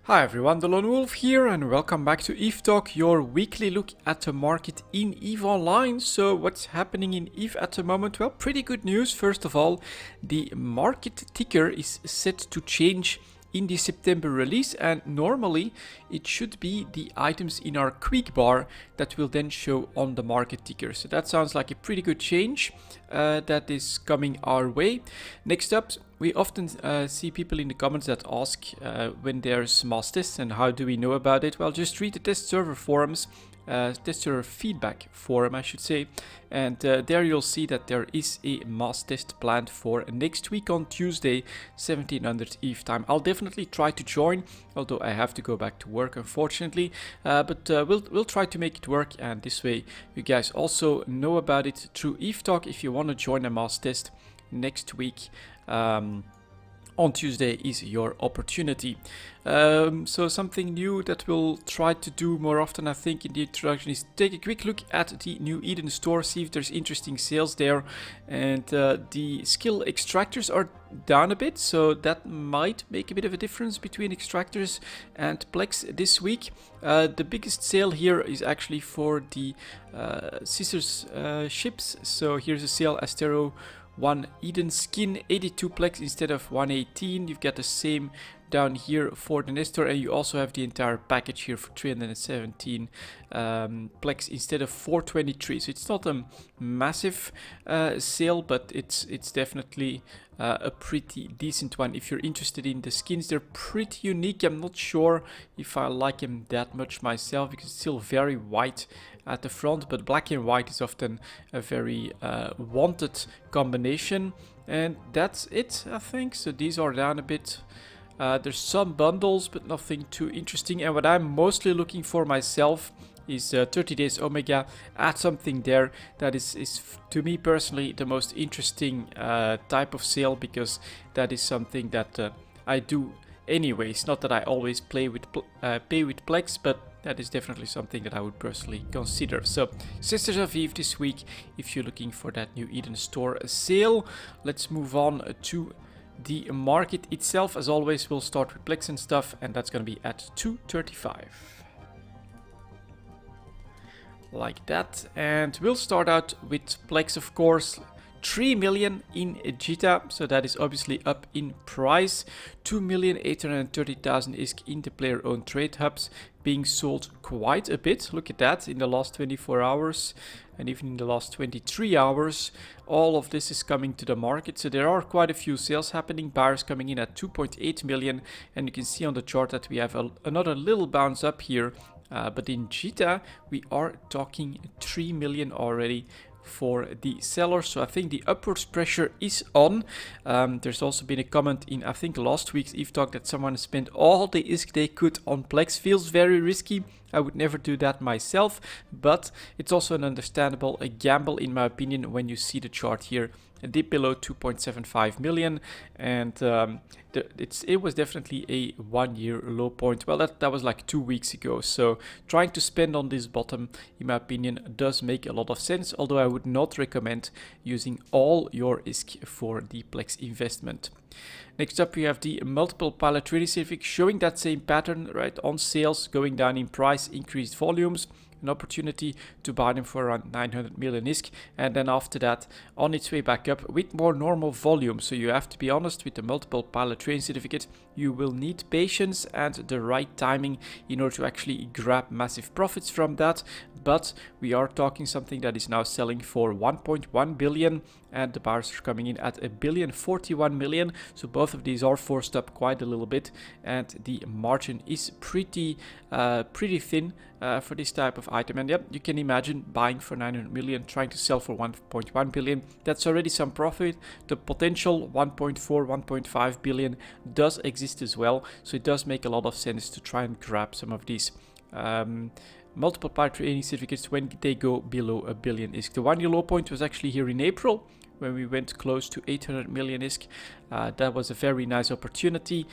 Hi everyone, delonewolf here and welcome back to EVE Talk, your weekly look at the market in EVE Online. So what's happening in EVE at the moment? Well, pretty good news. First of all, the market ticker is set to change in the September release, and normally it should be the items in our quick bar that will then show on the market ticker. So that sounds like a pretty good change that is coming our way. Next up, we often see people in the comments that ask when there's mass tests and how do we know about it. Well, just read the test server forums, test server feedback forum I should say, and there you'll see that there is a mass test planned for next week on Tuesday 1700 EVE time. I'll definitely try to join, although I have to go back to work unfortunately, but we'll try to make it work, and this way you guys also know about it through EVE Talk if you want to join a mass test next week. On Tuesday is your opportunity. So something new that we'll try to do more often, I think, in the introduction is take a quick look at the new Eden store, see if there's interesting sales there. And the skill extractors are down a bit, so that might make a bit of a difference between extractors and plex this week. The biggest sale here is actually for the scissors ships. So here's a sale, Astero 1 Eden skin, 82 plex instead of 118. You've got the same down here for the Nestor, and you also have the entire package here for 317 plex instead of 423. So it's not a massive sale, but it's definitely a pretty decent one. If you're interested in the skins, they're pretty unique. I'm not sure if I like them that much myself because it's still very white at the front, but black and white is often a very wanted combination, and that's it, I think. So these are down a bit. There's some bundles, but nothing too interesting, and what I'm mostly looking for myself is 30 days Omega. Add something there that is to me personally the most interesting type of sale, because that is something that I do anyways. Not that I always pay with plex, but that is definitely something that I would personally consider. So Sisters of Eve this week if you're looking for that new Eden store sale. Let's move on to the market itself. As always, we'll start with plex and stuff, and that's going to be at 235. Like that, and we'll start out with plex, of course. 3 million in Jita, so that is obviously up in price. 2,830,000 ISK in the player owned trade hubs, being sold quite a bit. Look at that, in the last 24 hours and even in the last 23 hours. All of this is coming to the market, so there are quite a few sales happening. Buyers coming in at 2.8 million, and you can see on the chart that we have another little bounce up here. But in Jita, we are talking 3 million already for the sellers, so I think the upwards pressure is on. There's also been a comment in, I think, last week's EVE Talk that someone spent all the ISK they could on plex. Feels very risky. I would never do that myself, but it's also an understandable gamble in my opinion when you see the chart here. A dip below 2.75 million, and it was definitely a 1 year low point. Well, that was like 2 weeks ago, so trying to spend on this bottom, in my opinion, does make a lot of sense, although I would not recommend using all your ISK for the plex investment. Next up, we have the multiple pilot trading certificates showing that same pattern, right? On sales, going down in price, increased volumes, an opportunity to buy them for around 900 million ISK, and then after that on its way back up with more normal volume. So you have to be honest, with the multiple pilot trading certificate you will need patience and the right timing in order to actually grab massive profits from that. But we are talking something that is now selling for 1.1 billion, and the buyers are coming in at 1,041 million. So both of these are forced up quite a little bit, and the margin is pretty thin for this type of item. And yep, you can imagine buying for 900 million, trying to sell for 1.1 billion. That's already some profit. The potential 1.4, 1.5 billion does exist as well. So it does make a lot of sense to try and grab some of these multiple pilot trading certificates when they go below a billion ISK. The 1 year low point was actually here in April, when we went close to 800 million ISK. That was a very nice opportunity,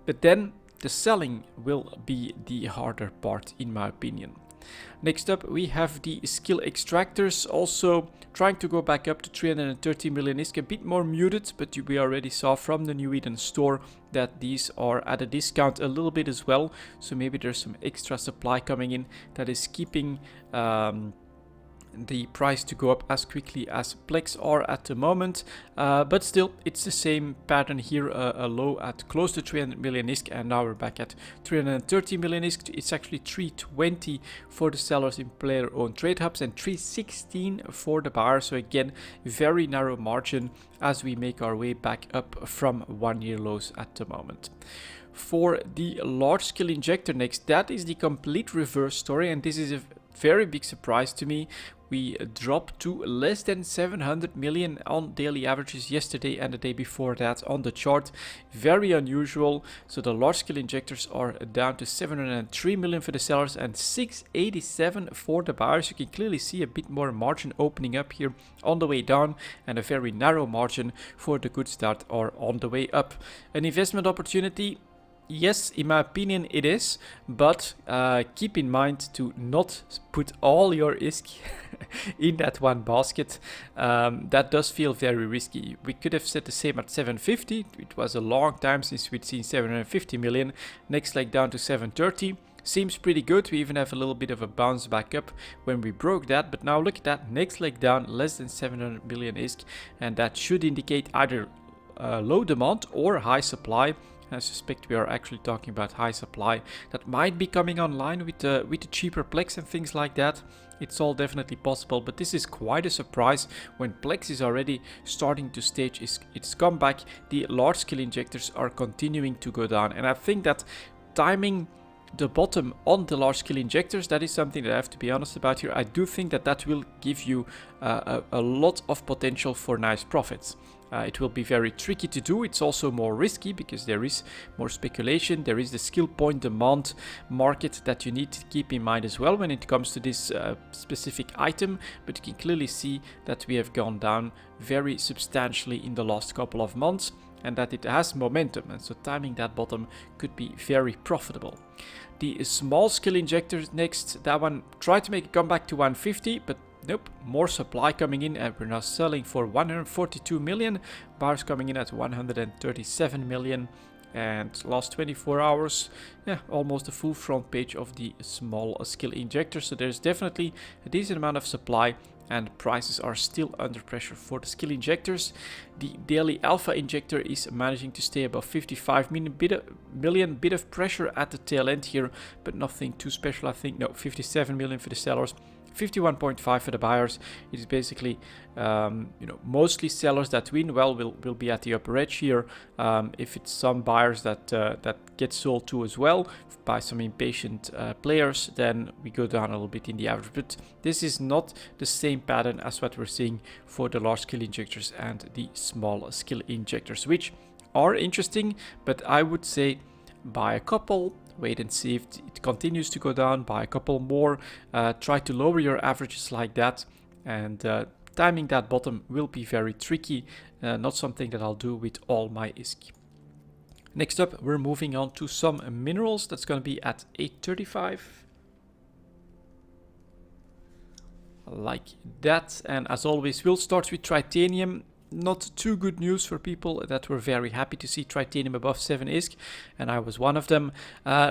but then the selling will be the harder part in my opinion. Next up, we have the skill extractors, also trying to go back up to 330 million ISK, a bit more muted, but we already saw from the New Eden store that these are at a discount a little bit as well, so maybe there's some extra supply coming in that is keeping the price to go up as quickly as plex are at the moment, but still it's the same pattern here, a low at close to 300 million ISK, and now we're back at 330 million ISK. It's actually 320 for the sellers in player owned trade hubs and 316 for the buyers, so again very narrow margin as we make our way back up from 1 year lows at the moment. For the large skill injector next, that is the complete reverse story, and this is a very big surprise to me. We dropped to less than 700 million on daily averages yesterday and the day before that on the chart. Very unusual. So the large scale injectors are down to 703 million for the sellers and 687 for the buyers. You can clearly see a bit more margin opening up here on the way down, and a very narrow margin for the goods that are on the way up. An investment opportunity? Yes, in my opinion it is, but keep in mind to not put all your ISK in that one basket. That does feel very risky. We could have said the same at 750. It was a long time since we'd seen 750 million. Next leg down to 730. Seems pretty good. We even have a little bit of a bounce back up when we broke that, but now look at that next leg down, less than 700 million ISK, and that should indicate either low demand or high supply. I suspect we are actually talking about high supply that might be coming online with the cheaper plex and things like that. It's all definitely possible, but this is quite a surprise when plex is already starting to stage its comeback. The large scale injectors are continuing to go down, and I think that timing the bottom on the large scale injectors, that is something that I have to be honest about here. I do think that will give you a lot of potential for nice profits. It will be very tricky to do. It's also more risky because there is more speculation. There is the skill point demand market that you need to keep in mind as well when it comes to this specific item. But you can clearly see that we have gone down very substantially in the last couple of months, and that it has momentum, and so timing that bottom could be very profitable. The small skill injectors next, that one tried to make a comeback to 150, but nope, more supply coming in, and we're now selling for 142 million. Buyers coming in at 137 million. And last 24 hours, yeah, almost a full front page of the small skill injector. So there's definitely a decent amount of supply, and prices are still under pressure for the skill injectors. The daily alpha injector is managing to stay above 55 million, bit of pressure at the tail end here, but nothing too special, I think. No, 57 million for the sellers, 51.5 for the buyers. It is basically, mostly sellers that win. Well, will be at the upper edge here. If it's some buyers that get sold to as well by some impatient players, then we go down a little bit in the average. But this is not the same pattern as what we're seeing for the large skill injectors and the small skill injectors, which are interesting. But I would say buy a couple. Wait and see if it continues to go down, buy a couple more, try to lower your averages like that, and timing that bottom will be very tricky, not something that I'll do with all my ISK. Next up, we're moving on to some minerals. That's going to be at 835. Like that, and as always, we'll start with titanium. Not too good news for people that were very happy to see titanium above 7 ISK, and I was one of them.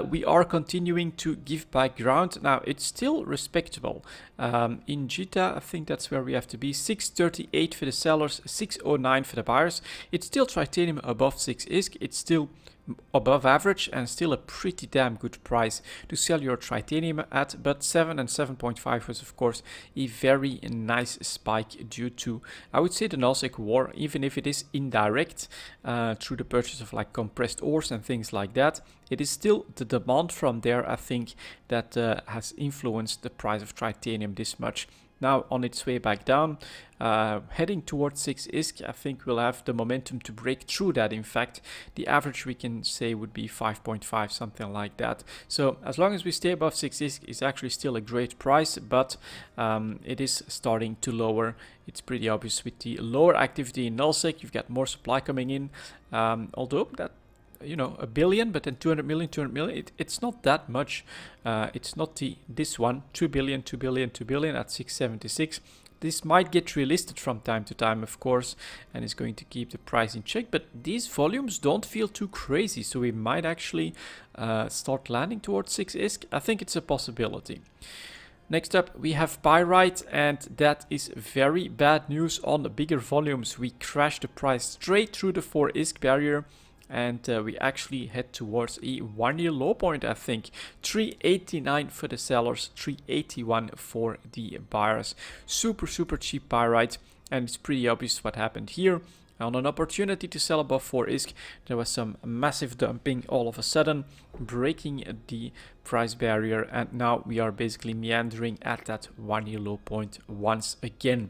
We are continuing to give back ground. Now, it's still respectable. In JITA, I think that's where we have to be. 638 for the sellers, 609 for the buyers. It's still titanium above 6 ISK. It's still above average and still a pretty damn good price to sell your titanium at, but 7 and 7.5 was of course a very nice spike due to, I would say, the Nullsec war, even if it is indirect through the purchase of like compressed ores and things like that. It is still the demand from there, I think, that has influenced the price of titanium this much. Now on its way back down, heading towards 6 ISK, I think we'll have the momentum to break through that. In fact, the average we can say would be 5.5, something like that. So as long as we stay above 6 ISK, it's actually still a great price, but it is starting to lower. It's pretty obvious with the lower activity in Nullsec. You've got more supply coming in, although that you know, a billion, but then 200 million, it's not that much. It's not this one, 2 billion, 2 billion, 2 billion at 676. This might get relisted from time to time, of course, and is going to keep the price in check, but these volumes don't feel too crazy, so we might actually start landing towards 6 ISK. I think it's a possibility. Next up, we have pyrite, and that is very bad news on the bigger volumes. We crashed the price straight through the 4 ISK barrier, and we actually head towards a 1-year low point, I think. 389 for the sellers, 381 for the buyers. Super, super cheap pyrite, and it's pretty obvious what happened here. On an opportunity to sell above 4 ISK, there was some massive dumping all of a sudden, breaking the price barrier, and now we are basically meandering at that 1-year low point once again.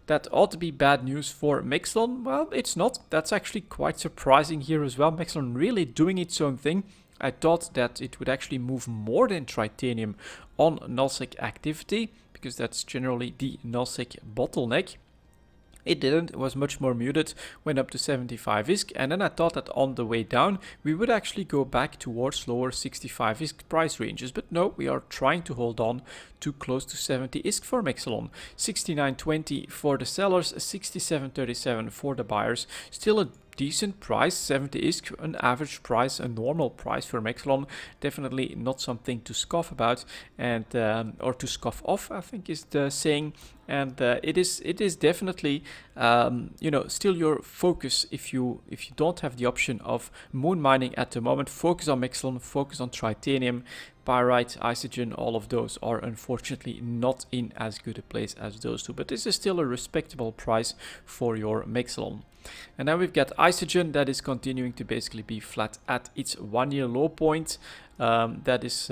That ought to be bad news for Mexlon. Well, it's not. That's actually quite surprising here as well. Mexlon really doing its own thing. I thought that it would actually move more than Tritanium on nullsec activity, because that's generally the nullsec bottleneck. It didn't, it was much more muted, went up to 75 ISK, and then I thought that on the way down we would actually go back towards lower 65 ISK price ranges, but no, we are trying to hold on to close to 70 ISK for Mexlon. 69.20 for the sellers, 67.37 for the buyers. Still a decent price, 70 ISK, an average price, a normal price for Mexlon. Definitely not something to scoff about, and or to scoff off, I think is the saying. And it is definitely you know, still your focus. If you don't have the option of moon mining at the moment, focus on Mexlon, focus on Tritanium. Pyrite, Isogen, all of those are unfortunately not in as good a place as those two, but this is still a respectable price for your Mexlon. And then we've got Isogen that is continuing to basically be flat at its 1-year low point. That is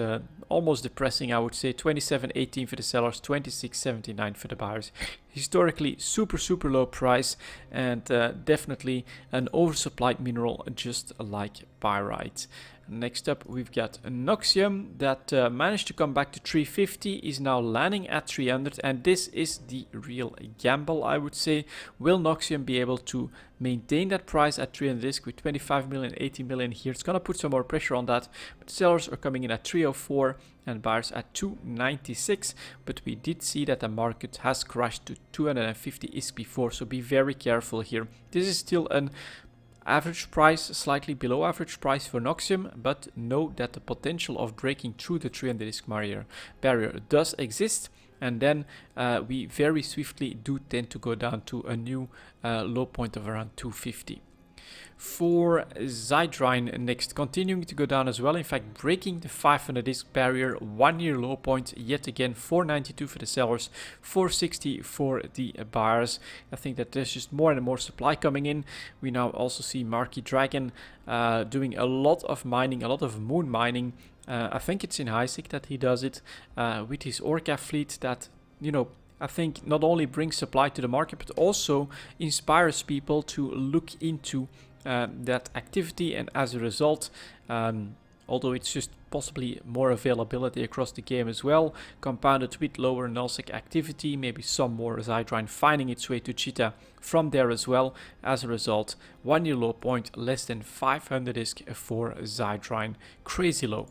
almost depressing, I would say. 27.18 for the sellers, 26.79 for the buyers. Historically super, super low price, and definitely an oversupplied mineral just like pyrite. Next up, we've got Noxium that managed to come back to 350, is now landing at 300, and this is the real gamble, I would say. Will Noxium be able to maintain that price at 300 ISK with 25 million, 80 million here? It's gonna put some more pressure on that, but sellers are coming in at 304 and buyers at 296, but we did see that the market has crashed to 250 ISK before, so be very careful here. This is still an average price, slightly below average price for Noxium, but know that the potential of breaking through the 300 ISK barrier does exist, and then we very swiftly do tend to go down to a new low point of around 250. For Zydrine next, continuing to go down as well, in fact breaking the 500 ISK barrier, 1-year low point yet again, 492 for the sellers, 460 for the buyers. I think that there's just more and more supply coming in. We now also see Marquis Dragon doing a lot of mining, a lot of moon mining. I think it's in HiSec that he does it with his Orca fleet that, you know, I think not only brings supply to the market, but also inspires people to look into that activity, and as a result, although it's just possibly more availability across the game as well, compounded with lower nullsec activity, maybe some more Zydrine finding its way to Cheetah from there as well. As a result, 1-year low point less than 500 ISK for Zydrine, crazy low.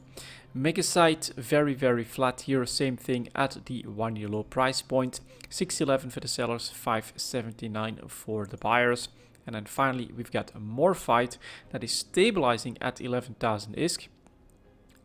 Megasite very, very flat here, same thing at the 1-year low price point, 611 for the sellers, 579 for the buyers. And then finally we've got Morphite that is stabilizing at 11,000 ISK.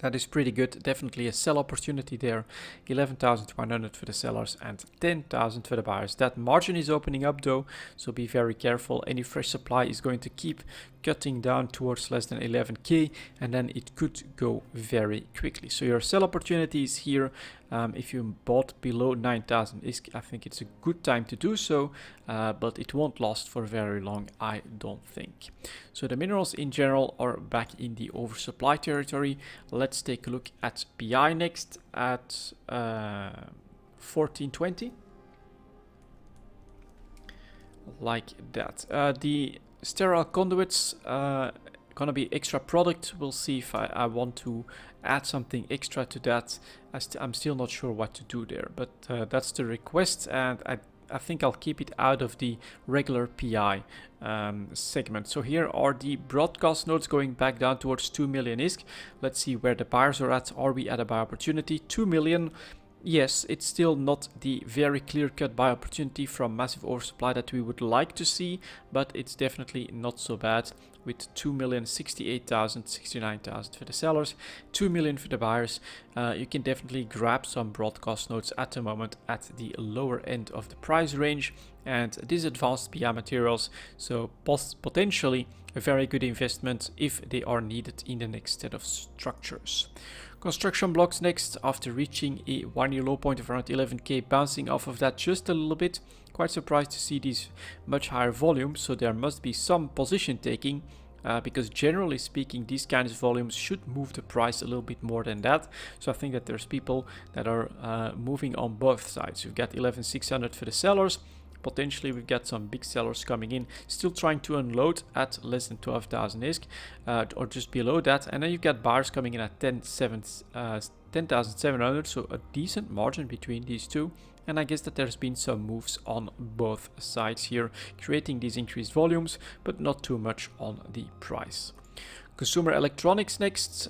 That is pretty good, definitely a sell opportunity there. 11,100 for the sellers and 10,000 for the buyers. That margin is opening up though, so be very careful. Any fresh supply is going to keep cutting down towards less than 11k, and then it could go very quickly. So your sell opportunity is here. If you bought below 9,000 ISK, I think it's a good time to do so, but it won't last for very long, I don't think. So the minerals in general are back in the oversupply territory. Let's take a look at PI next at 1420. Like that. The sterile conduits gonna be extra product. We'll see if I want to add something extra to that. I'm still not sure what to do there, but that's the request, and I think I'll keep it out of the regular PI segment. So here are the broadcast nodes going back down towards 2 million ISK. Let's see where the buyers are at. Are we at a buy opportunity? 2 million. Yes, it's still not the very clear-cut buy opportunity from massive oversupply that we would like to see, but it's definitely not so bad with 2,068,000, 69,000 for the sellers, 2 million for the buyers. You can definitely grab some broadcast nodes at the moment at the lower end of the price range, and this advanced PI materials, so potentially a very good investment if they are needed in the next set of structures. Construction blocks next, after reaching a 1-year low point of around 11k, bouncing off of that just a little bit. Quite surprised to see these much higher volumes, so there must be some position taking, because generally speaking these kinds of volumes should move the price a little bit more than that. So I think that there's people that are moving on both sides. You've got 11,600 for the sellers. Potentially we've got some big sellers coming in, still trying to unload at less than 12,000 ISK, or just below that. And then you've got buyers coming in at 10,700, so a decent margin between these two. And I guess that there's been some moves on both sides here, creating these increased volumes, but not too much on the price. Consumer electronics next.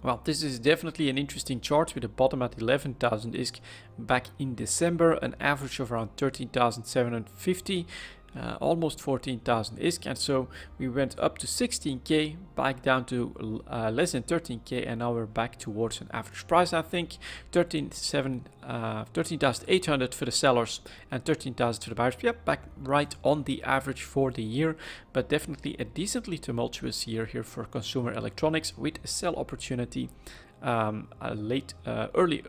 Well, this is definitely an interesting chart with a bottom at 11,000 ISK back in December, an average of around 13,750, almost 14,000 ISK, and so we went up to 16k, back down to less than 13k, and now we're back towards an average price. I think 13,800 for the sellers and 13,000 for the buyers. Yep, back right on the average for the year, but definitely a decently tumultuous year here for consumer electronics with a sell opportunity early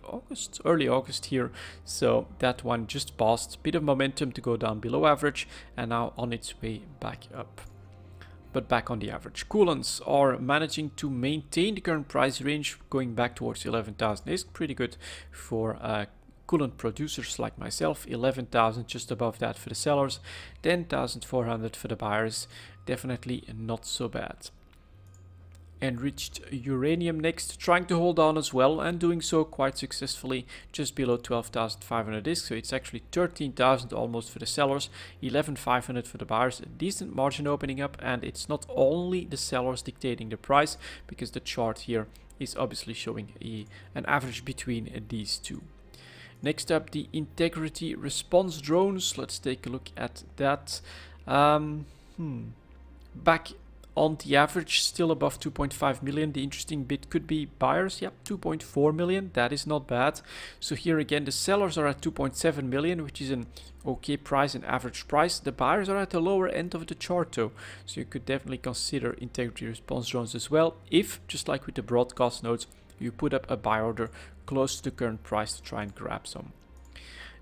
August here. So that one just passed, bit of momentum to go down below average, and now on its way back up, but back on the average. Coolants are managing to maintain the current price range, going back towards 11,000 is pretty good for coolant producers like myself. 11,000, just above that for the sellers, 10,400 for the buyers. Definitely not so bad. Enriched uranium next, trying to hold on as well, and doing so quite successfully, just below 12,500 ISK. So it's actually 13,000 almost for the sellers, 11,500 for the buyers. A decent margin opening up, and it's not only the sellers dictating the price, because the chart here is obviously showing an average between these two. Next up, the integrity response drones. Let's take a look at that. Back on the average, still above 2.5 million. The interesting bit could be buyers. Yep, 2.4 million. That is not bad. So here again, the sellers are at 2.7 million, which is an okay price, an average price. The buyers are at the lower end of the chart though. So you could definitely consider integrity response drones as well, if, just like with the broadcast nodes, you put up a buy order close to the current price to try and grab some.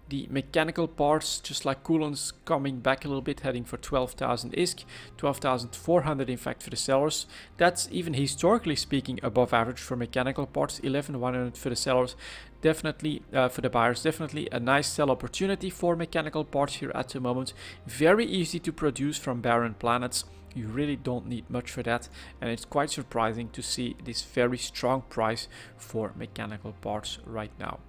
The mechanical parts, just like coolants, coming back a little bit, heading for 12,000 ISK, 12,400 in fact for the sellers. That's even historically speaking above average for mechanical parts. 11,100 for the sellers, definitely for the buyers. Definitely a nice sell opportunity for mechanical parts here at the moment. Very easy to produce from barren planets. You really don't need much for that, and it's quite surprising to see this very strong price for mechanical parts right now.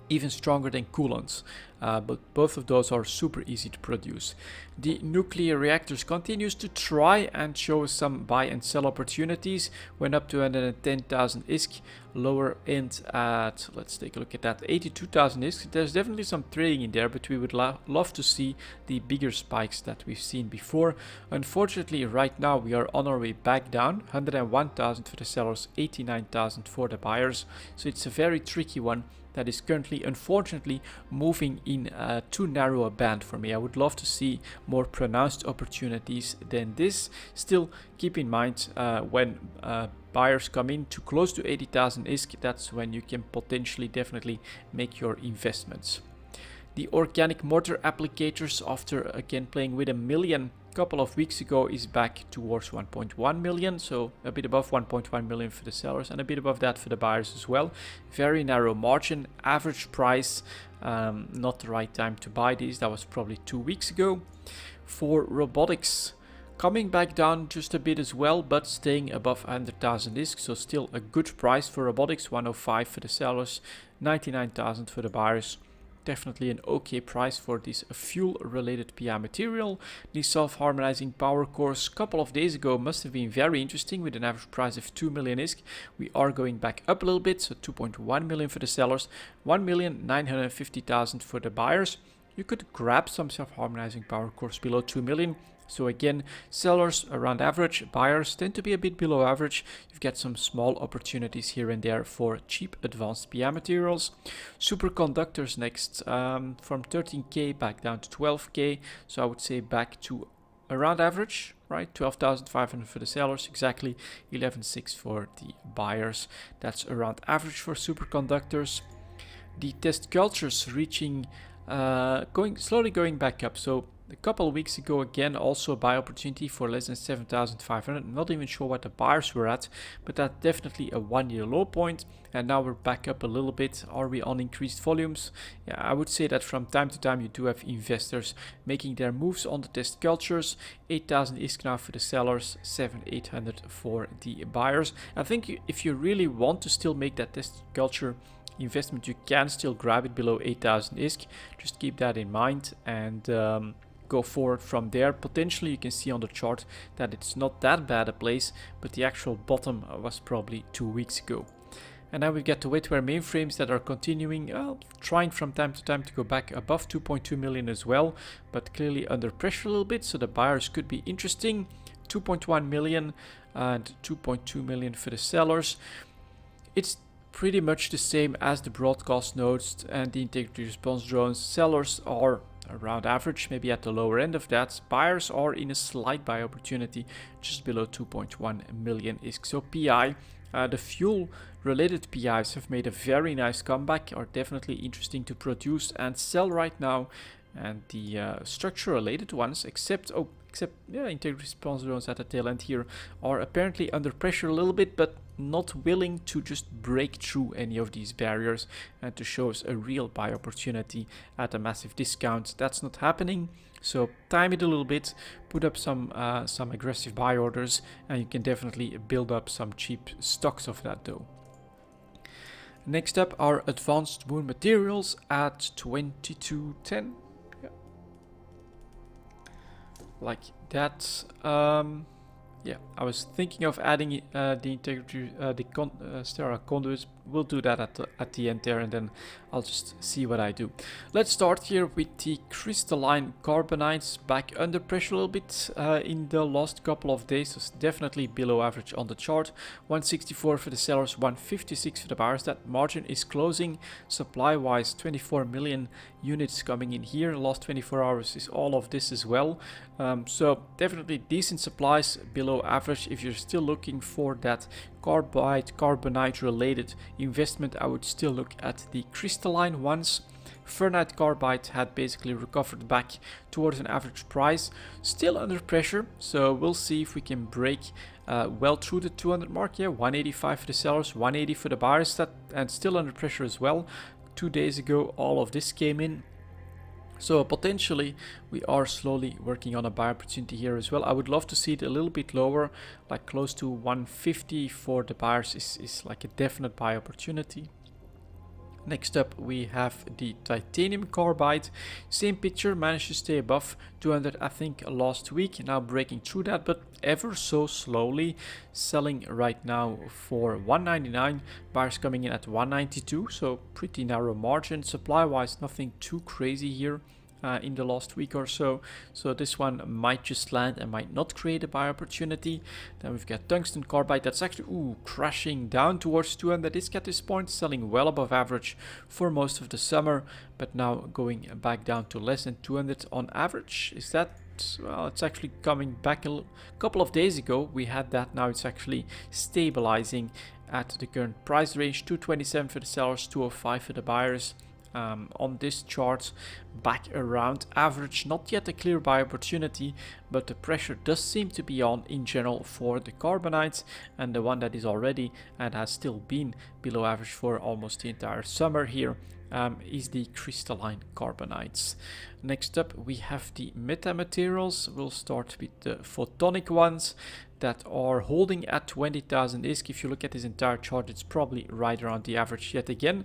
Even stronger than coolants, but both of those are super easy to produce. The nuclear reactors continues to try and show some buy and sell opportunities. Went up to 110,000 ISK, lower end at, let's take a look at that, 82,000 ISK. There's definitely some trading in there, but we would love to see the bigger spikes that we've seen before. Unfortunately, right now we are on our way back down. 101,000 for the sellers, 89,000 for the buyers. So it's a very tricky one that is currently, unfortunately, moving in too narrow a band for me. I would love to see more pronounced opportunities than this. Still, keep in mind when buyers come in to close to 80,000 ISK, that's when you can potentially definitely make your investments. The organic mortar applicators, after again playing with 1 million a couple of weeks ago, is back towards 1.1 million, so a bit above 1.1 million for the sellers and a bit above that for the buyers as well. Very narrow margin, average price, not the right time to buy these. That was probably 2 weeks ago. For robotics, coming back down just a bit as well, but staying above 100,000 ISK, so still a good price for robotics. 105 for the sellers, 99,000 for the buyers. definitely an okay price for this fuel-related PI material. The self-harmonizing power cores a couple of days ago must have been very interesting with an average price of 2 million ISK. We are going back up a little bit, so 2.1 million for the sellers, 1,950,000 for the buyers. You could grab some self-harmonizing power cores below 2 million. So again, sellers around average, buyers tend to be a bit below average. You've got some small opportunities here and there for cheap advanced PI materials. Superconductors next, from 13k back down to 12k. So I would say back to around average, right? 12,500 for the sellers, exactly 11,600 for the buyers. That's around average for superconductors. The test cultures reaching, slowly going back up. So a couple of weeks ago, again, also a buy opportunity for less than 7,500. Not even sure what the buyers were at, but that's definitely a 1-year low point. And now we're back up a little bit. Are we on increased volumes? Yeah, I would say that from time to time you do have investors making their moves on the test cultures. 8,000 ISK now for the sellers, 7,800 for the buyers. I think if you really want to still make that test culture investment, you can still grab it below 8,000 ISK. Just keep that in mind and go forward from there. Potentially you can see on the chart that it's not that bad a place, but the actual bottom was probably 2 weeks ago. And now we've got the wetware mainframes that are continuing, trying from time to time to go back above 2.2 million as well, but clearly under pressure a little bit, so the buyers could be interesting. 2.1 million and 2.2 million for the sellers. It's pretty much the same as the broadcast nodes and the integrity response drones. Sellers are around average, maybe at the lower end of that. Buyers are in a slight buy opportunity, just below 2.1 million ISK. So PI, the fuel related PIs have made a very nice comeback, are definitely interesting to produce and sell right now. And the structure related ones, except integrity response drones at the tail end here, are apparently under pressure a little bit, but not willing to just break through any of these barriers and to show us a real buy opportunity at a massive discount. That's not happening. So time it a little bit, put up some aggressive buy orders, and you can definitely build up some cheap stocks of that though. Next up are advanced wound materials at 2210. Yeah. Like that. Yeah, I was thinking of adding the integrity, sterile conduits. We'll do that at the end there, and then I'll just see what I do. Let's start here with the crystalline carbonites, back under pressure a little bit in the last couple of days. So it's definitely below average on the chart. 164 for the sellers, 156 for the buyers. That margin is closing. Supply-wise, 24 million units coming in here. Last 24 hours is all of this as well. So definitely decent supplies, below average. If you're still looking for that carbonite related investment, I would still look at the crystalline ones. Ferrite carbide had basically recovered back towards an average price, still under pressure, so we'll see if we can break well through the 200 mark. Yeah, 185 for the sellers, 180 for the buyers, and still under pressure as well. 2 days ago all of this came in. So potentially we are slowly working on a buy opportunity here as well. I would love to see it a little bit lower, like close to 150 for the buyers is like a definite buy opportunity. Next up we have the titanium carbide. Same picture, managed to stay above 200 I think last week, now breaking through that, but ever so slowly, selling right now for 199, buyers coming in at 192, so pretty narrow margin. Supply wise nothing too crazy here in the last week or so, so this one might just land and might not create a buy opportunity. Then we've got tungsten carbide, that's actually crashing down towards 200 ISK at this point, selling well above average for most of the summer, but now going back down to less than 200 on average. Is that, well, it's actually coming back a couple of days ago we had that. Now it's actually stabilizing at the current price range. 227 for the sellers, 205 for the buyers. On this chart, back around average, not yet a clear buy opportunity, but the pressure does seem to be on in general for the carbonites, and the one that is already and has still been below average for almost the entire summer here is the crystalline carbonites. Next up we have the metamaterials. We'll start with the photonic ones. that are holding at 20,000 ISK. If you look at this entire chart, it's probably right around the average yet again.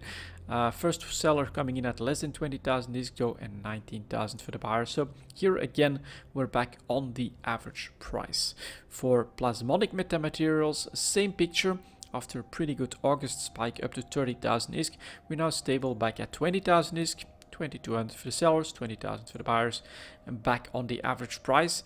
First seller coming in at less than 20,000 ISK though, and 19,000 for the buyer. So here again, we're back on the average price. For plasmonic metamaterials, same picture. After a pretty good August spike up to 30,000 ISK, we're now stable back at 20,000 ISK, 2,200 for the sellers, 20,000 for the buyers, and back on the average price.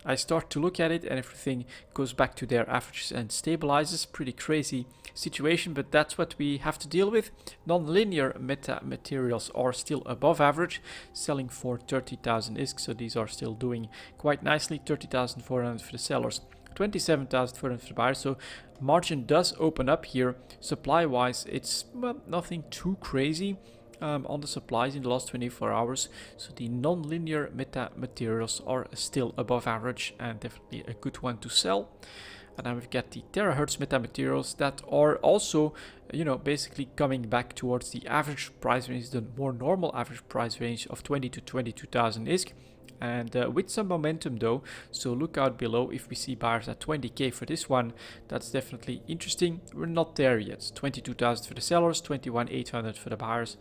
I start to look at it and everything goes back to their averages and stabilizes. Pretty crazy situation, but that's what we have to deal with. Non-linear metamaterials are still above average, selling for 30,000 ISK, so these are still doing quite nicely. 30,400 for the sellers, 27,400 for the buyers, so margin does open up here. Supply wise, it's nothing too crazy on the supplies in the last 24 hours, so the non-linear metamaterials are still above average and definitely a good one to sell. And then we've got the terahertz metamaterials that are also, basically coming back towards the average price range, the more normal average price range of 20 to 22,000 ISK. And with some momentum though, so look out below if we see buyers at 20k for this one. That's definitely interesting. We're not there yet. 22,000 for the sellers, 21,800 for the buyers.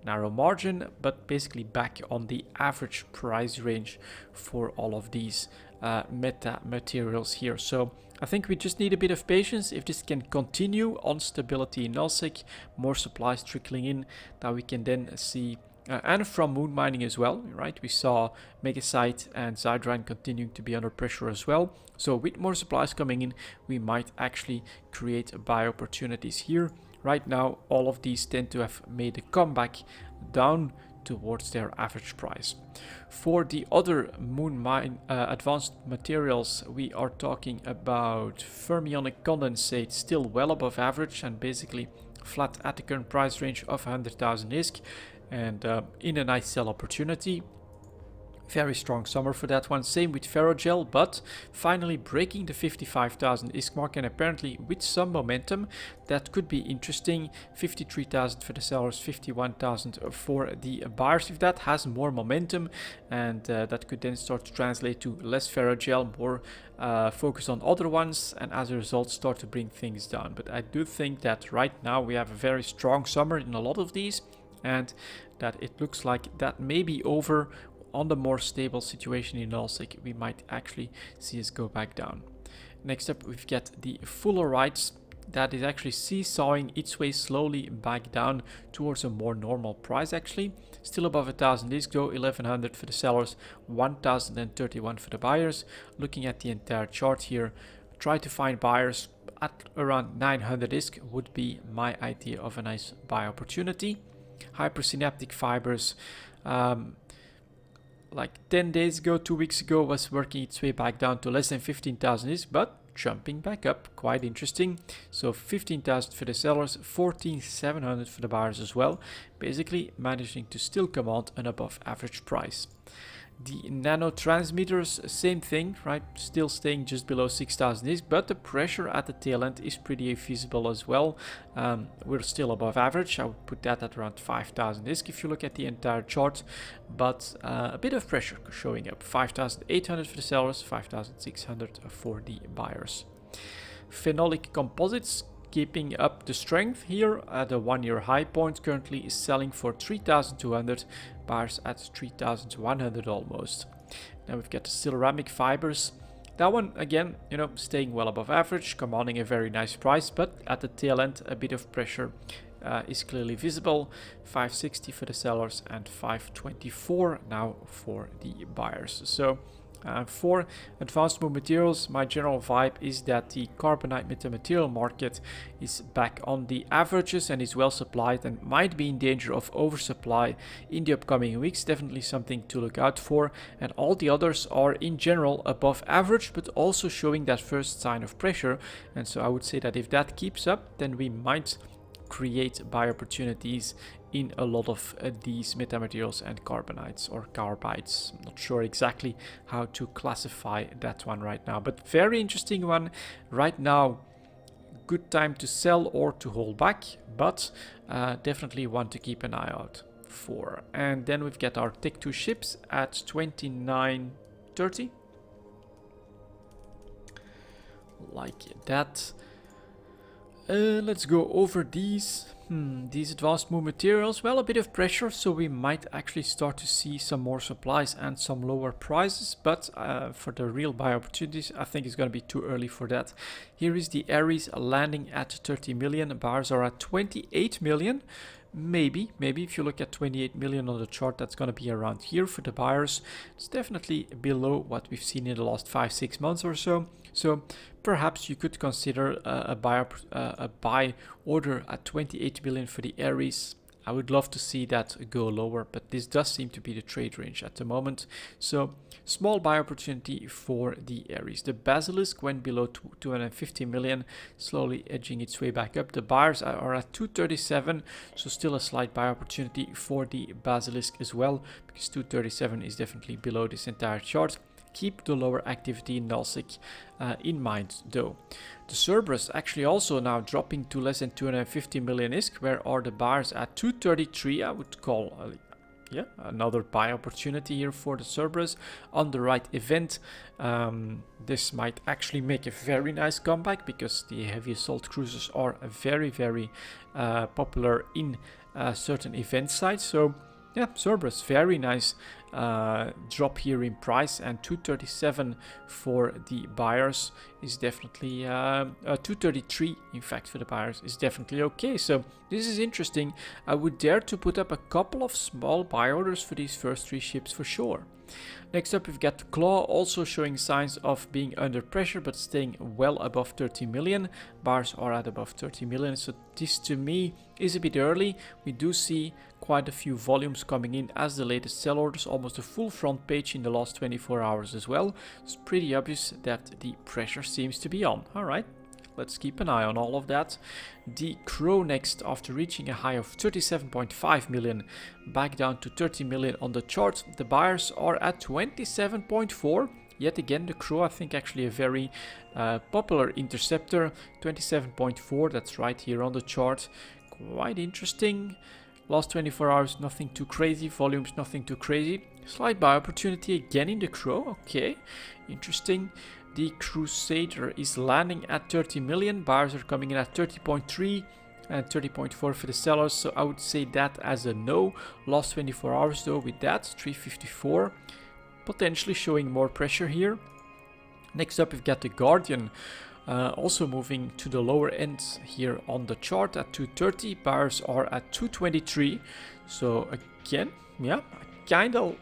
Narrow margin, but basically back on the average price range for all of these meta materials here. So I think we just need a bit of patience. If this can continue on stability in nullsec, more supplies trickling in, that we can then see and from moon mining as well, right? We saw Megasite and Zydrine continuing to be under pressure as well. So with more supplies coming in, we might actually create buy opportunities here. Right now, all of these tend to have made a comeback down towards their average price. For the other moon mine advanced materials, we are talking about fermionic condensate, still well above average and basically flat at the current price range of 100,000 ISK. And in a nice sell opportunity. Very strong summer for that one. Same with ferrogel, but finally breaking the 55,000 ISK mark, and apparently with some momentum that could be interesting. 53,000 for the sellers, 51,000 for the buyers. If that has more momentum, and that could then start to translate to less ferrogel, more focus on other ones, and as a result start to bring things down. But I do think that right now we have a very strong summer in a lot of these, and that it looks like that may be over. On the more stable situation in nullsec, we might actually see us go back down. Next up, we've got the fullerenes. That is actually seesawing its way slowly back down towards a more normal price actually. Still above 1,000 ISK though, 1,100 for the sellers, 1,031 for the buyers. Looking at the entire chart here, try to find buyers at around 900 ISK would be my idea of a nice buy opportunity. Hypersynaptic fibers, like 10 days ago, 2 weeks ago, was working its way back down to less than 15,000 ISK, but jumping back up, quite interesting. So 15,000 for the sellers, 14,700 for the buyers as well, basically managing to still command an above average price. The nanotransmitters, same thing, right? Still staying just below 6,000 ISK, but the pressure at the tail end is pretty feasible as well. We're still above average. I would put that at around 5,000 ISK if you look at the entire chart, but a bit of pressure showing up. 5,800 for the sellers, 5,600 for the buyers. Phenolic composites keeping up the strength here at a 1-year high point, currently is selling for 3,200, buyers at 3,100 almost. Now we've got the ceramic fibers. That one again, staying well above average, commanding a very nice price, but at the tail end a bit of pressure is clearly visible. 560 for the sellers and 524 now for the buyers. So for advanced moon materials, my general vibe is that the carbonite metamaterial market is back on the averages and is well supplied and might be in danger of oversupply in the upcoming weeks. Definitely something to look out for. And all the others are in general above average, but also showing that first sign of pressure. And so I would say that if that keeps up, then we might create buy opportunities in a lot of these metamaterials and carbonites or carbides. I'm not sure exactly how to classify that one right now, but very interesting one right now. Good time to sell or to hold back, but definitely one to keep an eye out for. And then we've got our Tech 2 ships at 29.30. like that. Let's go over these. These advanced move materials, well, a bit of pressure, so we might actually start to see some more supplies and some lower prices, but for the real buy opportunities, I think it's going to be too early for that. Here is the Aries landing at 30 million, buyers are at 28 million. Maybe if you look at 28 million on the chart, that's going to be around here for the buyers. It's definitely below what we've seen in the last 5-6 months or so. So perhaps you could consider a buy order at 28 million for the Aries. I would love to see that go lower, but this does seem to be the trade range at the moment. So small buy opportunity for the Aries. The Basilisk went below 250 million, slowly edging its way back up. The buyers are at 237, so still a slight buy opportunity for the Basilisk as well, because 237 is definitely below this entire chart. Keep the lower activity in Nulsic in mind though. The Cerberus actually also now dropping to less than 250 million ISK, where are the buyers at 233. I would call another buy opportunity here for the Cerberus on the right event. This might actually make a very nice comeback, because the heavy assault cruisers are very popular in certain event sites. So yeah, Cerberus, very nice drop here in price, and 237 for the buyers is definitely 233 in fact for the buyers is definitely okay. So this is interesting. I would dare to put up a couple of small buy orders for these first 3 ships for sure. Next up, we've got the Claw, also showing signs of being under pressure, but staying well above 30 million. Bars are at above 30 million, so this to me is a bit early. We do see quite a few volumes coming in as the latest sell orders, almost a full front page in the last 24 hours as well. It's pretty obvious that the pressure seems to be on. Alright, let's keep an eye on all of that. The Crow next, after reaching a high of 37.5 million, back down to 30 million on the chart. The buyers are at 27.4. Yet again, the Crow, I think actually a very popular interceptor. 27.4, that's right here on the chart. Quite interesting. Last 24 hours, nothing too crazy. Volumes, nothing too crazy. Slight buy opportunity again in the Crow. Okay, interesting. The Crusader is landing at 30 million. Buyers are coming in at 30.3 and 30.4 for the sellers. So I would say that as a no. Last 24 hours though, with that, 354. Potentially showing more pressure here. Next up, we've got the Guardian. Also moving to the lower end here on the chart at 230. Buyers are at 223. So again, yeah, kind of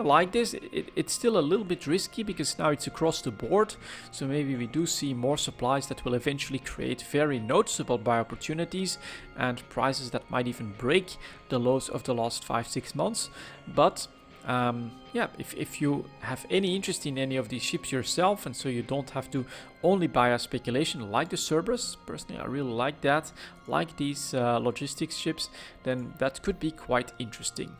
like this. It's still a little bit risky, because now it's across the board, so maybe we do see more supplies that will eventually create very noticeable buy opportunities and prices that might even break the lows of the last 5-6 months. But yeah, if you have any interest in any of these ships yourself, and so you don't have to only buy a speculation like the Cerberus, personally I really like that, like these logistics ships, then that could be quite interesting.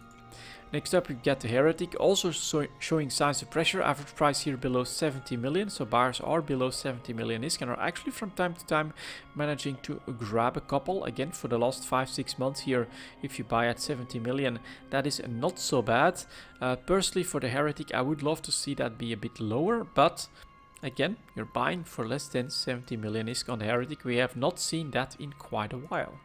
Next up, we get the Heretic, also showing signs of pressure. Average price here below 70 million, so buyers are below 70 million ISK and are actually from time to time managing to grab a couple. Again, for the last 5-6 months here, if you buy at 70 million, that is not so bad. Personally, for the Heretic, I would love to see that be a bit lower, but again, you're buying for less than 70 million ISK on the Heretic. We have not seen that in quite a while.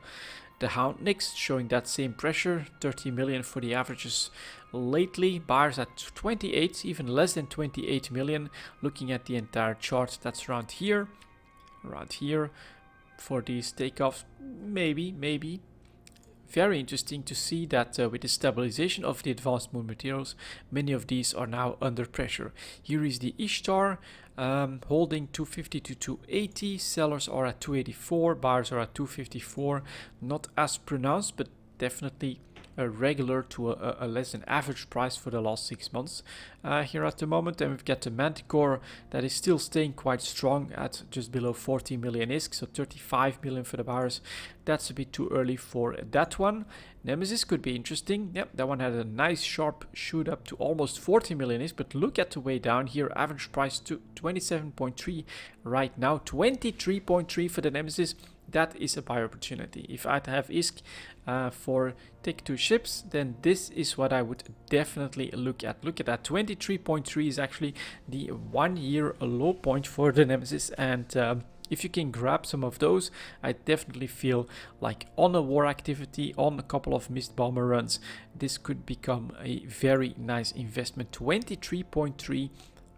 The Hound next, showing that same pressure, 30 million for the averages lately. Buyers at 28, even less than 28 million. Looking at the entire chart, that's around here for these takeoffs. Maybe. Very interesting to see that with the stabilization of the advanced moon materials, many of these are now under pressure. Here is the Ishtar, holding 250 to 280. Sellers are at 284. Buyers are at 254. Not as pronounced, but definitely a regular to a less than average price for the last 6 months here at the moment. And we've got the Manticore that is still staying quite strong at just below 40 million ISK, so 35 million for the buyers. That's a bit too early for that one. Nemesis could be interesting. Yep, that one had a nice sharp shoot up to almost 40 million ISK, but look at the way down here. Average price to 27.3 right now, 23.3 for the Nemesis. That is a buy opportunity. If I'd have ISK for Tech 2 ships, then this is what I would definitely look at. Look at that, 23.3 is actually the 1 year low point for the Nemesis, and if you can grab some of those, I definitely feel like on a war activity, on a couple of missed bomber runs, this could become a very nice investment. 23.3,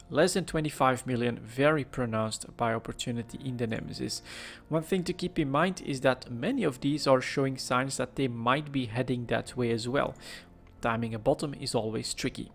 less than 25 million, very pronounced buy opportunity in the Nemesis. One thing to keep in mind is that many of these are showing signs that they might be heading that way as well. Timing a bottom is always tricky.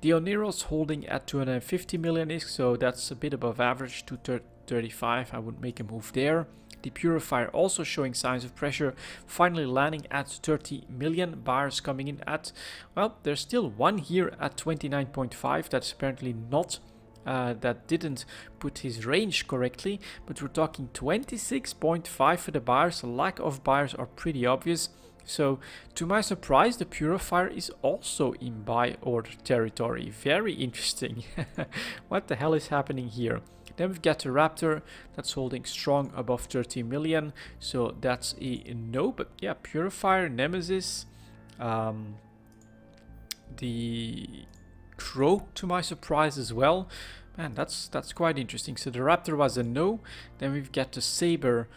The Onero's holding at 250 million ISK, so that's a bit above average, 235. I would make a move there. The Purifier also showing signs of pressure, finally landing at 30 million. Buyers coming in at, well, there's still one here at 29.5. That's apparently not, that didn't put his range correctly, but we're talking 26.5 for the buyers. Lack of buyers are pretty obvious. So, to my surprise, the Purifier is also in buy order territory. Very interesting. What the hell is happening here? Then we've got the Raptor that's holding strong above 30 million. So that's a no. But yeah, Purifier, Nemesis, the Crow to my surprise as well. Man, that's quite interesting. So the Raptor was a no. Then we've got the Saber.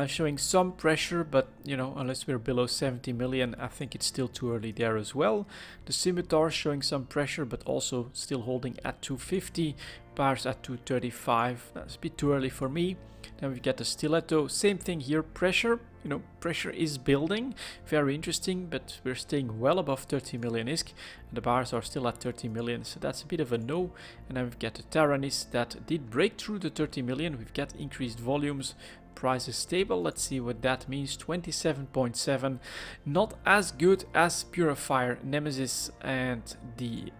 Showing some pressure, but you know, unless we're below 70 million, I think it's still too early there as well. The Scimitar showing some pressure, but also still holding at 250. Buyers at 235. That's a bit too early for me. Then we've got the Stiletto. Same thing here. Pressure. You know, pressure is building. Very interesting, but we're staying well above 30 million ISK. And the buyers are still at 30 million, so that's a bit of a no. And then we've got the Taranis that did break through the 30 million. We've got increased volumes. Price is stable. Let's see what that means. 27.7. Not as good as Purifier, Nemesis, and the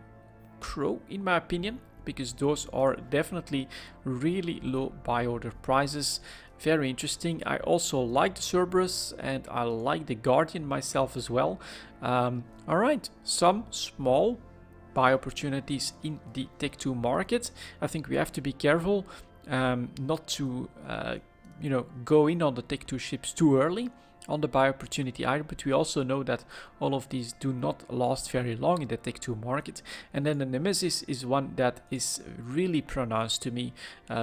Crow, in my opinion, because those are definitely really low buy order prices. Very interesting. I also like the Cerberus and I like the Guardian myself as well. Alright, some small buy opportunities in the Tech 2 market. I think we have to be careful not to you know, go in on the Tech 2 ships too early on the buy opportunity either, but we also know that all of these do not last very long in the Tech 2 market. And then the Nemesis is one that is really pronounced to me,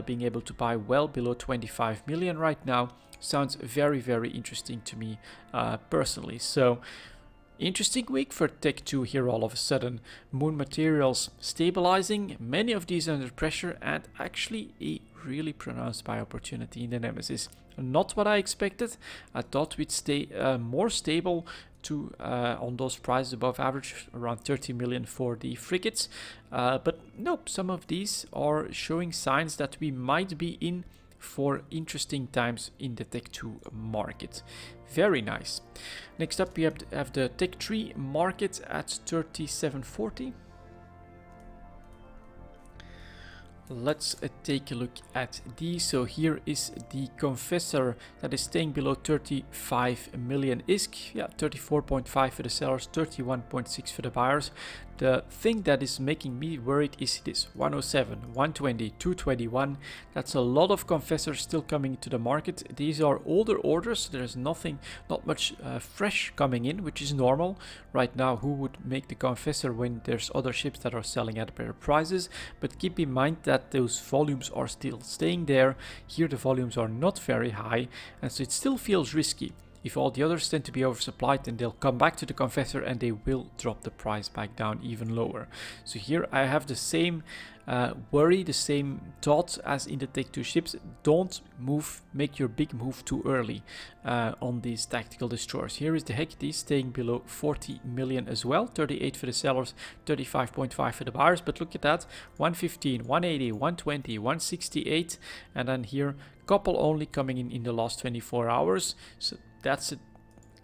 being able to buy well below 25 million right now. Sounds very, very interesting to me personally. So interesting week for Tech 2 here all of a sudden. Moon Materials stabilizing, many of these under pressure, and actually a really pronounced buy opportunity in the Nemesis. Not what I expected. I thought we'd stay more stable to on those prices above average, around 30 million for the frigates. But nope, some of these are showing signs that we might be in for interesting times in the Tech 2 market. Very nice. Next up we have the Tech 3 market at 37.40. Let's take a look at these. So here is the Confessor that is staying below 35 million ISK. Yeah, 34.5 for the sellers, 31.6 for the buyers. The thing that is making me worried is this 107, 120, 221. That's a lot of Confessors still coming to the market. These are older orders. There's not much fresh coming in, which is normal. Right now, who would make the Confessor when there's other ships that are selling at better prices? But keep in mind that those volumes are still staying there. Here the volumes are not very high, and so it still feels risky. If all the others tend to be oversupplied, then they'll come back to the Confessor and they will drop the price back down even lower. So here I have the same worry, the same thought as in the Tech 2 ships. Don't make your big move too early on these tactical destroyers. Here is the Hecate staying below 40 million as well. 38 for the sellers, 35.5 for the buyers. But look at that, 115, 180, 120, 168. And then here, couple only coming in the last 24 hours. So that's it.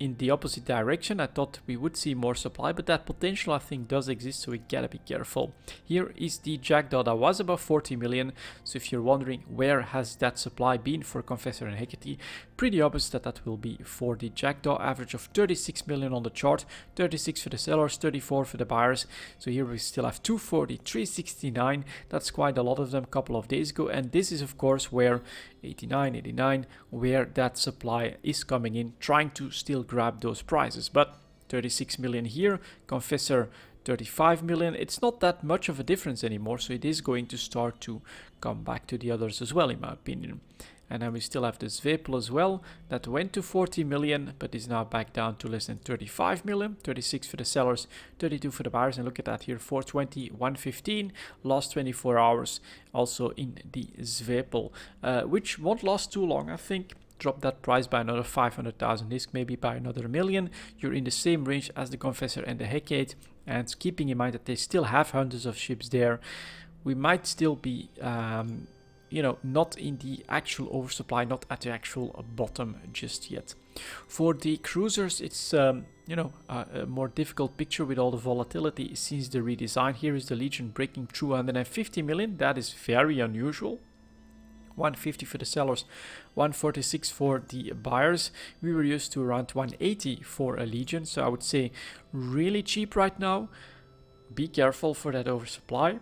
In the opposite direction. I thought we would see more supply, but that potential I think does exist, so we gotta be careful. Here is the Jackdaw that was above 40 million. So if you're wondering where has that supply been for Confessor and Hecate, Pretty obvious that that will be for the Jackdaw, average of 36 million on the chart, 36 for the sellers, 34 for the buyers. So here we still have 240, 369. That's quite a lot of them a couple of days ago. And this is of course where 89, 89, where that supply is coming in, trying to still grab those prices. But 36 million here, Confessor 35 million. It's not that much of a difference anymore, so it is going to start to come back to the others as well, in my opinion. And then we still have the Zwepel as well, that went to 40 million, but is now back down to less than 35 million. 36 for the sellers, 32 for the buyers. And look at that here, 420, 115, last 24 hours also in the Zwepel, which won't last too long, I think. Drop that price by another 500,000 disc, maybe by another million. You're in the same range as the Confessor and the Hecate. And keeping in mind that they still have hundreds of ships there, we might still be not in the actual oversupply, not at the actual bottom just yet. For the cruisers, it's a more difficult picture with all the volatility since the redesign. Here is the Legion breaking through 150 million. That is very unusual. 150 for the sellers, 146 for the buyers. We were used to around 180 for a Legion, so I would say really cheap right now. Be careful for that oversupply.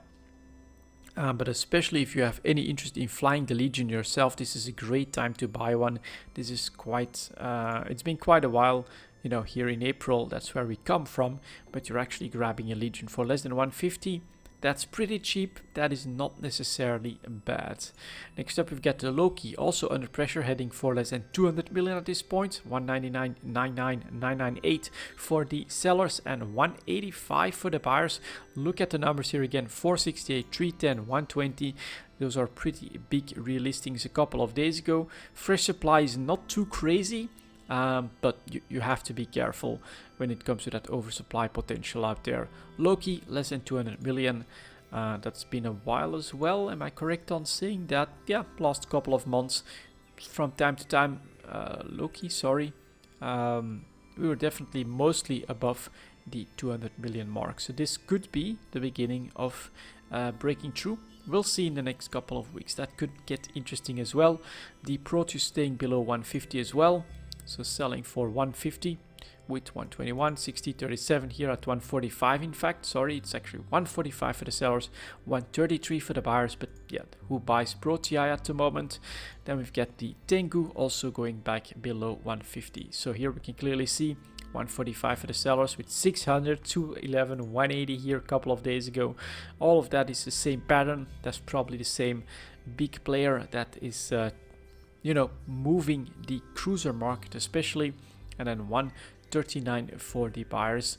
But especially if you have any interest in flying the Legion yourself, this is a great time to buy one. This is quite, it's been quite a while, here in April, that's where we come from, but you're actually grabbing a Legion for less than 150. That's pretty cheap. That is not necessarily bad. Next up, we've got the Loki, also under pressure, heading for less than 200 million at this point. 199.99, 998 for the sellers and 185 for the buyers. Look at the numbers here again: 468, 310, 120. Those are pretty big relistings a couple of days ago. Fresh supply is not too crazy. But you have to be careful when it comes to that oversupply potential out there. Loki, less than 200 million. That's been a while as well. Am I correct on saying that? Yeah, last couple of months. From time to time, Loki, sorry. We were definitely mostly above the 200 million mark. So this could be the beginning of breaking through. We'll see in the next couple of weeks. That could get interesting as well. The Proteus staying below 150 as well. So selling for 150 with 121, 60, 37 here at 145. In fact, sorry, it's actually 145 for the sellers, 133 for the buyers. But yeah, who buys Protea at the moment? Then we've got the Tengu also going back below 150. So here we can clearly see 145 for the sellers with 600, 211, 180 here a couple of days ago. All of that is the same pattern. That's probably the same big player that is moving the cruiser market especially. And then 139 for the buyers.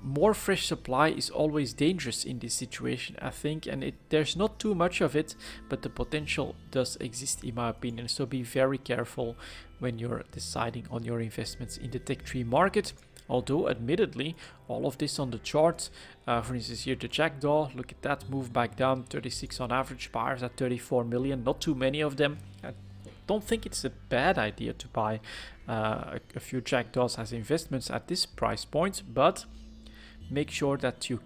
More fresh supply is always dangerous in this situation, I think, and there's not too much of it, but the potential does exist in my opinion. So be very careful when you're deciding on your investments in the tech tree market. Although admittedly, all of this on the chart, for instance here the Jackdaw, look at that, move back down, 36 on average, buyers at 34 million, not too many of them. I don't think it's a bad idea to buy a few Jackdaws as investments at this price point, but make sure that you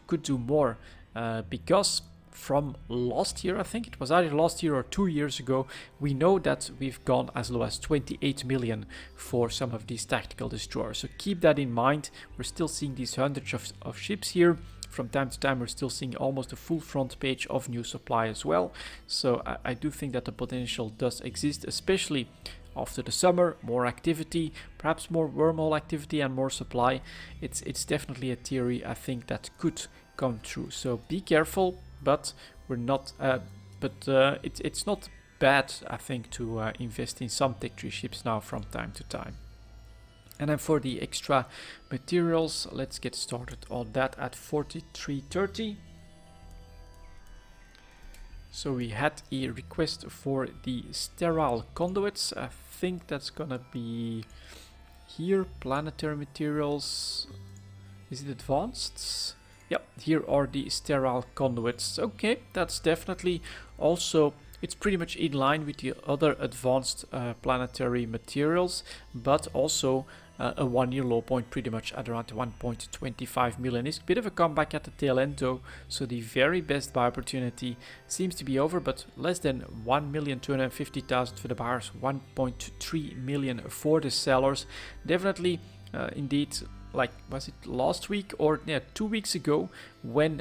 could do more, because from last year, I think it was either last year or 2 years ago, we know that we've gone as low as 28 million for some of these tactical destroyers. So keep that in mind. We're still seeing these hundreds of ships here. From time to time, we're still seeing almost a full front page of new supply as well. So I do think that the potential does exist, especially after the summer, more activity, perhaps more wormhole activity and more supply. It's definitely a theory I think that could come true. So be careful. But we're not. It's not bad, I think, to invest in some tech tree ships now from time to time. And then for the extra materials, let's get started on that at 43.30. So we had a request for the sterile conduits. I think that's gonna be here. Planetary materials. Is it advanced? Yep, here are the sterile conduits. Okay, that's definitely also, it's pretty much in line with the other advanced planetary materials, but also a 1 year low point pretty much at around 1.25 million. It's a bit of a comeback at the tail end though, so the very best buy opportunity seems to be over, but less than 1,250,000 for the buyers, 1.3 million for the sellers. Definitely indeed, like, was it last week or 2 weeks ago when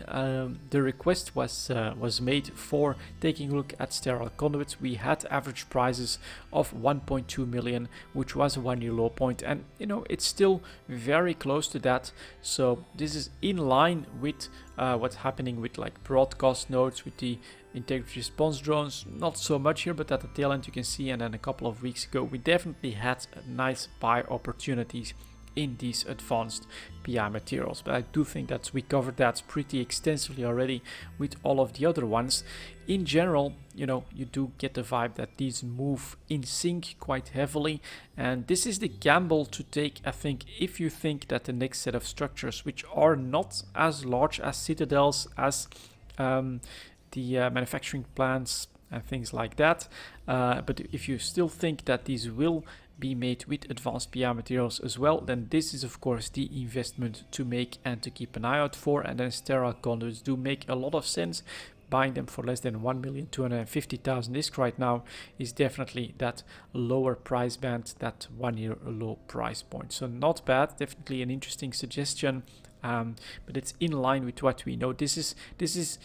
the request was made for taking a look at sterile conduits, we had average prices of 1.2 million, which was a 1 year low point, and you know, it's still very close to that. So this is in line with what's happening with like broadcast nodes, with the integrity response drones. Not so much here, but at the tail end you can see, and then a couple of weeks ago we definitely had nice buy opportunities in these advanced PI materials. But I do think that we covered that pretty extensively already with all of the other ones. In general, you know, you do get the vibe that these move in sync quite heavily, and this is the gamble to take, I think, if you think that the next set of structures, which are not as large as citadels, as the manufacturing plants and things like that, but if you still think that these will be made with advanced PI materials as well, then this is of course the investment to make and to keep an eye out for. And then sterile conduits do make a lot of sense. Buying them for less than 1,250,000 ISK right now is definitely that lower price band, that 1 year low price point. So not bad, definitely an interesting suggestion, but it's in line with what we know. This is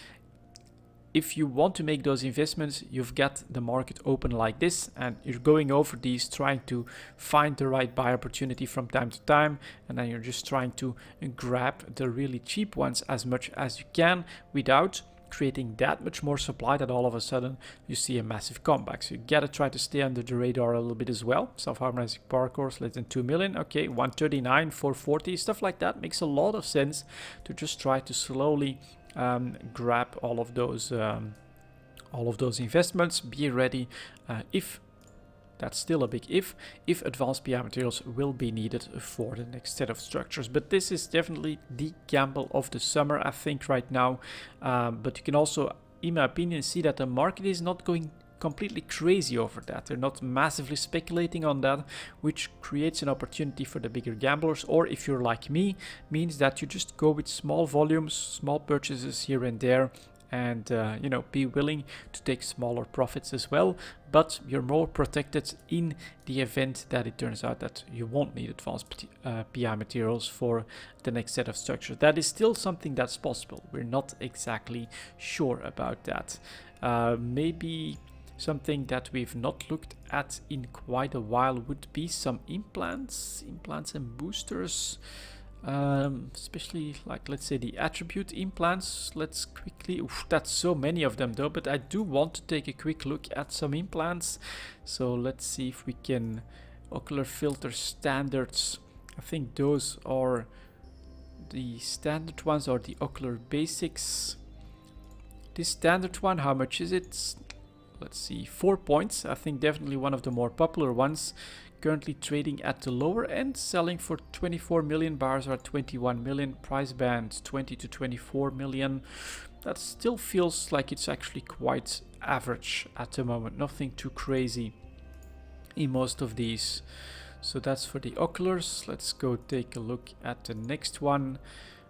if you want to make those investments, you've got the market open like this, and you're going over these, trying to find the right buy opportunity from time to time, and then you're just trying to grab the really cheap ones as much as you can without creating that much more supply that all of a sudden you see a massive comeback. So you gotta try to stay under the radar a little bit as well. Self-harmonizing power cores, less than 2 million. Okay, 139, 440, stuff like that makes a lot of sense to just try to slowly grab all of those investments. Be ready if that's still a big if advanced PI materials will be needed for the next set of structures. But this is definitely the gamble of the summer, I think, right now. But you can also, in my opinion, see that the market is not going completely crazy over that. They're not massively speculating on that, which creates an opportunity for the bigger gamblers. Or if you're like me, means that you just go with small volumes, small purchases here and there, and you know, be willing to take smaller profits as well, but you're more protected in the event that it turns out that you won't need advanced PI materials for the next set of structures. That is still something that's possible. We're not exactly sure about that. Maybe something that we've not looked at in quite a while would be some implants and boosters, especially like, let's say, the attribute implants. Let's quickly, that's so many of them though, but I do want to take a quick look at some implants. So let's see if we can, ocular filter standards. I think those are the standard ones, or the ocular basics. This standard one, how much is it? Let's see, 4 points. I think definitely one of the more popular ones. Currently trading at the lower end, selling for 24 million. Bars are 21 million. Price band 20 to 24 million. That still feels like it's actually quite average at the moment. Nothing too crazy in most of these. So that's for the oculars. Let's go take a look at the next one.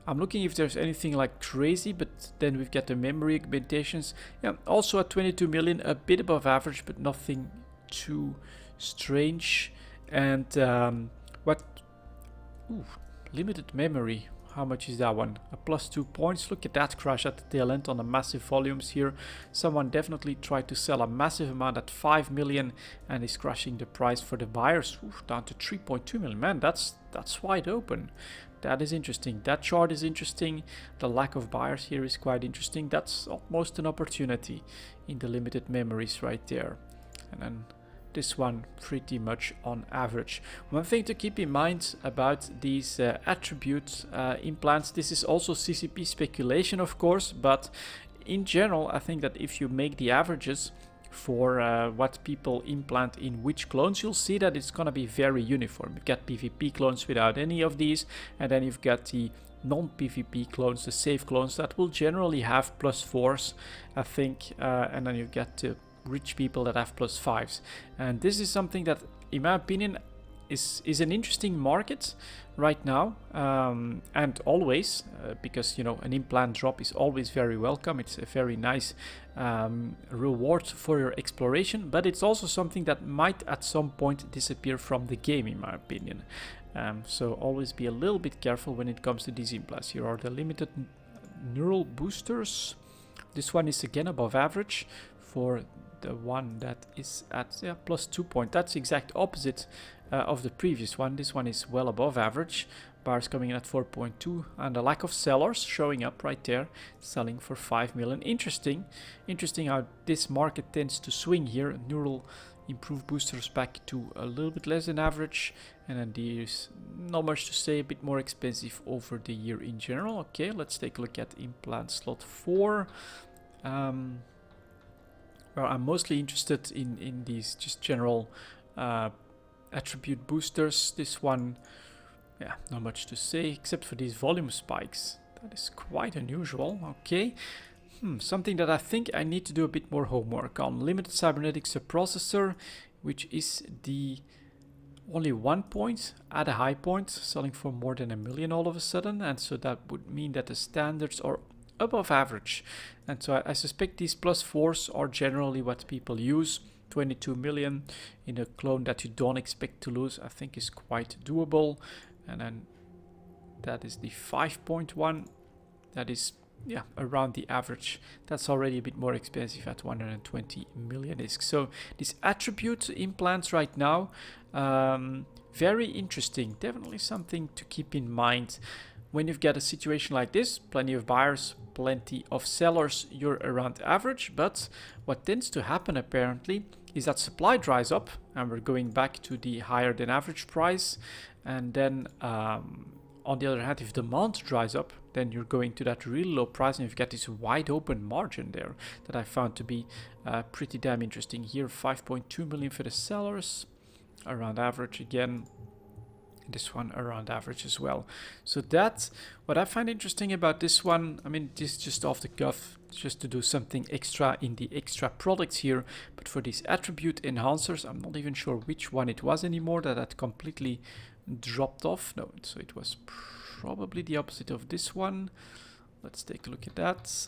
I'm looking if there's anything like crazy, but then we've got the memory augmentations. Yeah, also at 22 million, a bit above average, but nothing too strange. And limited memory. How much is that one? A plus 2 points. Look at that crash at the tail end on the massive volumes here. Someone definitely tried to sell a massive amount at 5 million and is crashing the price for the buyers down to 3.2 million. Man, that's wide open. That is interesting. That chart is interesting. The lack of buyers here is quite interesting. That's almost an opportunity in the limited memories right there. And then this one pretty much on average. One thing to keep in mind about these attribute implants, this is also CCP speculation, of course, but in general, I think that if you make the averages for what people implant in which clones, you'll see that it's gonna be very uniform. You've got PvP clones without any of these, and then you've got the non-PvP clones, the safe clones, that will generally have +4s, I think, and then you've got the rich people that have +5s. And this is something that, in my opinion, is an interesting market right now, and always, because you know an implant drop is always very welcome. It's a very nice reward for your exploration, but it's also something that might at some point disappear from the game, in my opinion. So always be a little bit careful when it comes to these implants. Here are the limited neural boosters. This one is again above average for the one that is at +2 point. That's the exact opposite of the previous one. This one is well above average. Buyers coming in at 4.2 and a lack of sellers showing up right there, selling for 5 million. Interesting how this market tends to swing here. Neural improved boosters back to a little bit less than average, and then there's not much to say, a bit more expensive over the year in general. Okay, let's take a look at implant slot 4. Well, I'm mostly interested in these just general attribute boosters. This one, yeah, not much to say except for these volume spikes. That is quite unusual. Okay. Something that I think I need to do a bit more homework on. Limited cybernetics processor, which is the only 1 point at a high point, selling for more than $1 million all of a sudden, and so that would mean that the standards are above average, and so I suspect these +4s are generally what people use. 22 million in a clone that you don't expect to lose, I think is quite doable. And then that is the 5.1, that is around the average. That's already a bit more expensive at 120 million ISK. So these attribute implants right now, very interesting, definitely something to keep in mind. When you've got a situation like this, plenty of buyers, plenty of sellers, you're around average. But what tends to happen apparently is that supply dries up and we're going back to the higher than average price. And then on the other hand, if demand dries up, then you're going to that really low price and you've got this wide open margin there that I found to be pretty damn interesting. Here, 5.2 million for the sellers, around average again. This one around average as well. So that's what I find interesting about this one. I mean, this is just off the cuff, just to do something extra in the extra products here. But for these attribute enhancers, I'm not even sure which one it was anymore that had completely dropped off. No, so it was probably the opposite of this one. Let's take a look at that.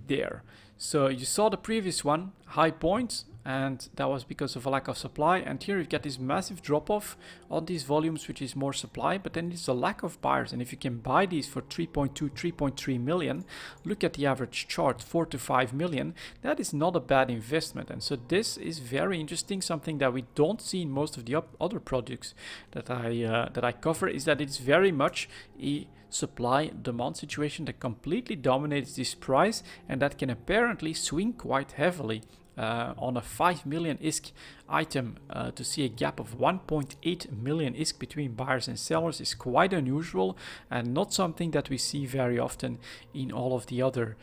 There. So you saw the previous one, high points, and that was because of a lack of supply. And here you get this massive drop off on these volumes, which is more supply, but then there's a lack of buyers. And if you can buy these for 3.2, 3.3 million, look at the average chart, 4 to 5 million. That is not a bad investment. And so this is very interesting. Something that we don't see in most of the other products that I cover is that it's very much a supply demand situation that completely dominates this price, and that can apparently swing quite heavily. On a 5 million ISK item, to see a gap of 1.8 million ISK between buyers and sellers is quite unusual and not something that we see very often in all of the other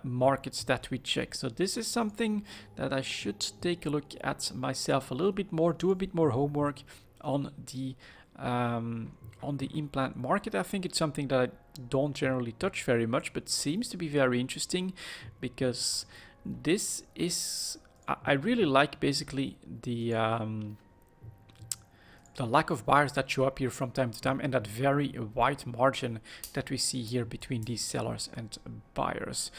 markets that we check. So this is something that I should take a look at myself a little bit more, do a bit more homework on the implant market. I think it's something that I don't generally touch very much, but seems to be very interesting because this is, I really like basically the lack of buyers that show up here from time to time, and that very wide margin that we see here between these sellers and buyers.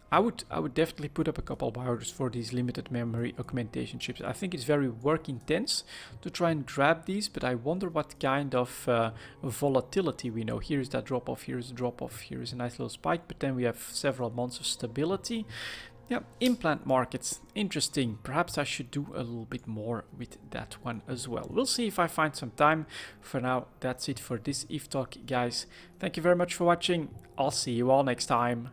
I would definitely put up a couple of orders for these limited memory augmentation chips. I think it's very work intense to try and grab these, but I wonder what kind of volatility we know. Here's that drop off, here's a drop off, here's a nice little spike, but then we have several months of stability. Yeah, implant markets, interesting. Perhaps I should do a little bit more with that one as well. We'll see if I find some time. For now, that's it for this EVE Talk, guys. Thank you very much for watching. I'll see you all next time.